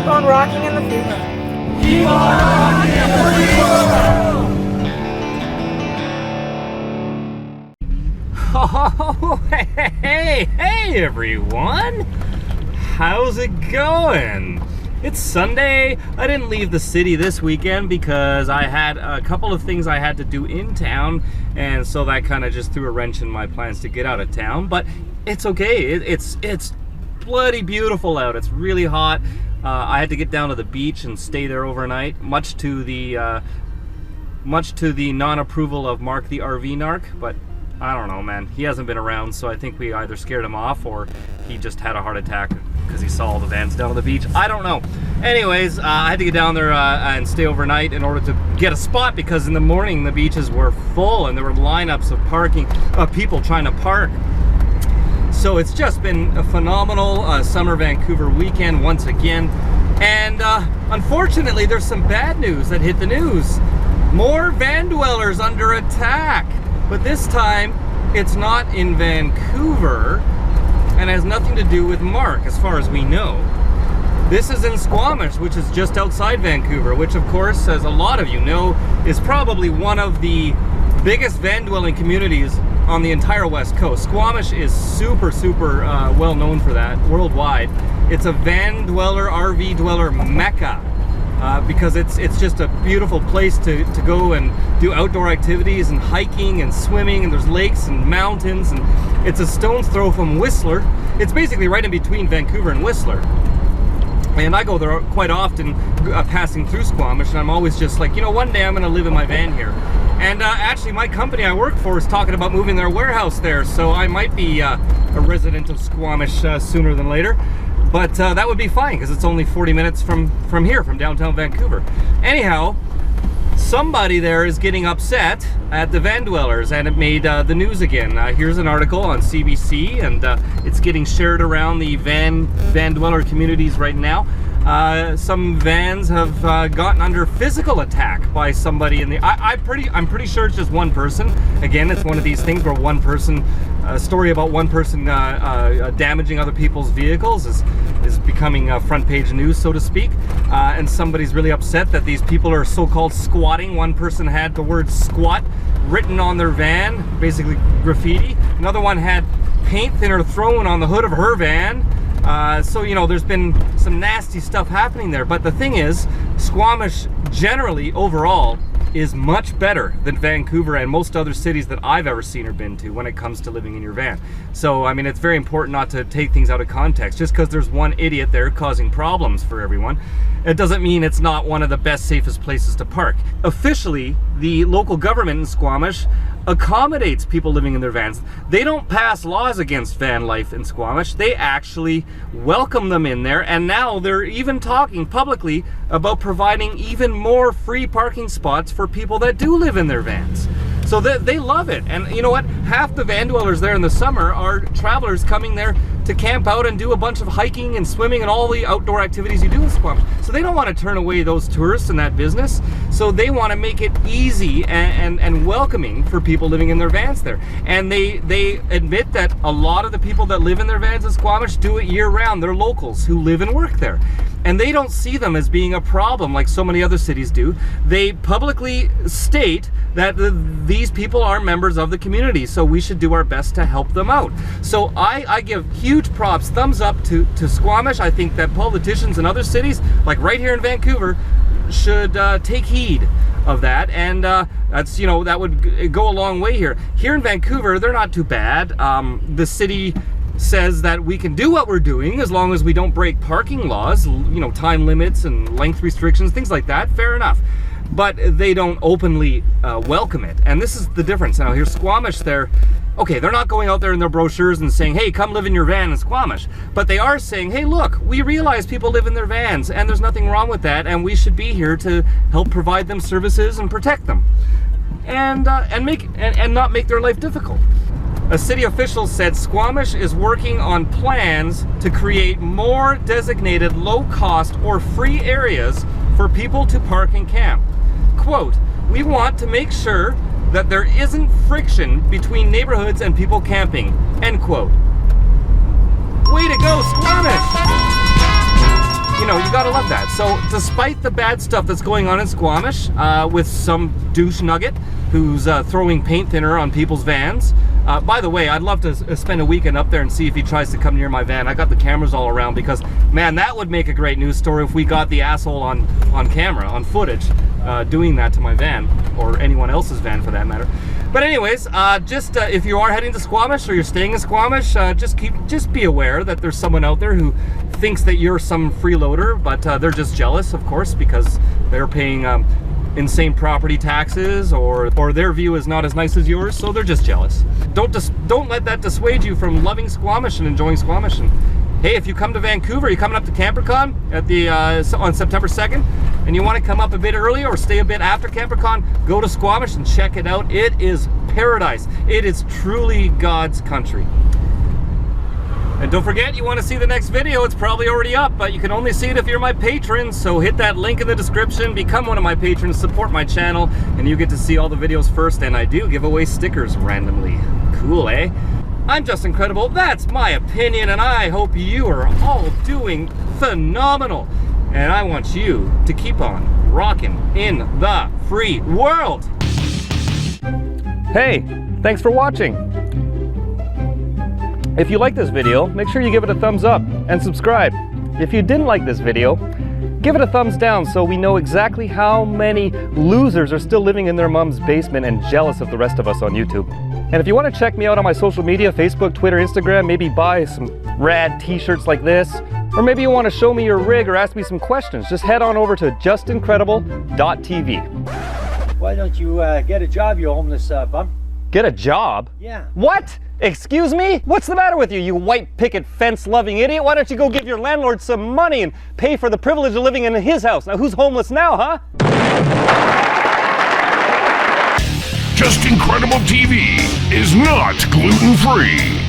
keep on rocking in the free world. Keep on rocking in the free world! Oh, hey everyone! How's it going? It's Sunday. I didn't leave the city this weekend because I had a couple of things I had to do in town, and so that kind of just threw a wrench in my plans to get out of town. But it's okay. It's bloody beautiful out. It's really hot. I had to get down to the beach and stay there overnight, much to the non-approval of Mark the RV narc, but I don't know, man. He hasn't been around, so I think we either scared him off or he just had a heart attack because he saw all the vans down on the beach. I don't know. Anyways, I had to get down there and stay overnight in order to get a spot, because in the morning the beaches were full and there were lineups of people trying to park. So it's just been a phenomenal summer Vancouver weekend once again. And unfortunately, there's some bad news that hit the news. More van dwellers under attack. But this time, it's not in Vancouver and has nothing to do with Mark, as far as we know. This is in Squamish, which is just outside Vancouver, which of course, as a lot of you know, is probably one of the biggest van dwelling communities on the entire West Coast. Squamish is super well known for that worldwide. It's a van dweller, RV dweller mecca. Because it's just a beautiful place to go and do outdoor activities and hiking and swimming, and there's lakes and mountains, and it's a stone's throw from Whistler. It's basically right in between Vancouver and Whistler. And I go there quite often, passing through Squamish, and I'm always just like, you know, one day I'm going to live in my van here. And actually my company I work for is talking about moving their warehouse there, so I might be a resident of Squamish sooner than later. But that would be fine, because it's only 40 minutes from here, from downtown Vancouver. Anyhow, somebody there is getting upset at the van dwellers, and it made the news again. Here's an article on CBC, and it's getting shared around the van dweller communities right now. Some vans have gotten under physical attack by somebody in the. I'm pretty sure it's just one person. Again, it's one of these things where one person, a story about one person damaging other people's vehicles is becoming front page news, so to speak. And somebody's really upset that these people are so-called squatting. One person had the word squat written on their van, basically graffiti. Another one had paint thinner thrown on the hood of her van. So, you know, there's been some nasty stuff happening there. But the thing is, Squamish generally, overall, is much better than Vancouver and most other cities that I've ever seen or been to when it comes to living in your van. So, I mean, it's very important not to take things out of context. Just because there's one idiot there causing problems for everyone, it doesn't mean it's not one of the best, safest places to park. Officially, the local government in Squamish accommodates people living in their vans. They don't pass laws against van life in Squamish. They actually welcome them in there, and now they're even talking publicly about providing even more free parking spots for people that do live in their vans. So they love it. And you know what? Half the van dwellers there in the summer are travelers coming there to camp out and do a bunch of hiking and swimming and all the outdoor activities you do in Squamish. So they don't want to turn away those tourists and that business. So they want to make it easy and welcoming for people living in their vans there. And they admit that a lot of the people that live in their vans in Squamish do it year round. They're locals who live and work there. And they don't see them as being a problem like so many other cities do. They publicly state that these people are members of the community, so we should do our best to help them out. So I give huge props, thumbs up to Squamish. I think that politicians in other cities, like right here in Vancouver, should take heed of that, and that's, you know, that would go a long way here. Here in Vancouver, they're not too bad. The city says that we can do what we're doing as long as we don't break parking laws, you know, time limits and length restrictions, things like that. Fair enough. But they don't openly welcome it. And this is the difference. Now, here's Squamish there. Okay, they're not going out there in their brochures and saying, hey, come live in your van in Squamish. But they are saying, hey, look, we realize people live in their vans, and there's nothing wrong with that, and we should be here to help provide them services and protect them. And not make their life difficult. A city official said Squamish is working on plans to create more designated low-cost or free areas for people to park and camp. Quote, we want to make sure that there isn't friction between neighborhoods and people camping. End quote. Way to go, Squamish! you know, you gotta love that. So despite the bad stuff that's going on in Squamish, with some douche nugget who's throwing paint thinner on people's vans. By the way, I'd love to spend a weekend up there and see if he tries to come near my van. I got the cameras all around because, man, that would make a great news story if we got the asshole on camera, on footage, doing that to my van, or anyone else's van for that matter. But anyways, if you are heading to Squamish or you're staying in Squamish, just be aware that there's someone out there who thinks that you're some freeloader, but they're just jealous, of course, because they're paying insane property taxes, or their view is not as nice as yours, so they're just jealous. Don't let that dissuade you from loving Squamish and enjoying Squamish. And hey, if you come to Vancouver, you're coming up to CamperCon at the on September 2nd, and you want to come up a bit earlier or stay a bit after CamperCon, go to Squamish and check it out. It is paradise. It is truly God's country. And don't forget, you want to see the next video, it's probably already up, but you can only see it if you're my patron, so hit that link in the description, become one of my patrons, support my channel, and you get to see all the videos first, and I do give away stickers randomly. Cool, eh? I'm just incredible, that's my opinion, and I hope you are all doing phenomenal. And I want you to keep on rocking in the free world. Hey, thanks for watching. If you like this video, make sure you give it a thumbs up and subscribe. If you didn't like this video, give it a thumbs down so we know exactly how many losers are still living in their mom's basement and jealous of the rest of us on YouTube. And if you want to check me out on my social media, Facebook, Twitter, Instagram, maybe buy some rad t-shirts like this, or maybe you want to show me your rig or ask me some questions, just head on over to justincredible.tv. Why don't you get a job, you homeless bum? Get a job? Yeah. What? Excuse me? What's the matter with you, you white picket fence loving idiot? Why don't you go give your landlord some money and pay for the privilege of living in his house? Now who's homeless now, huh? Just Incredible TV is not gluten-free.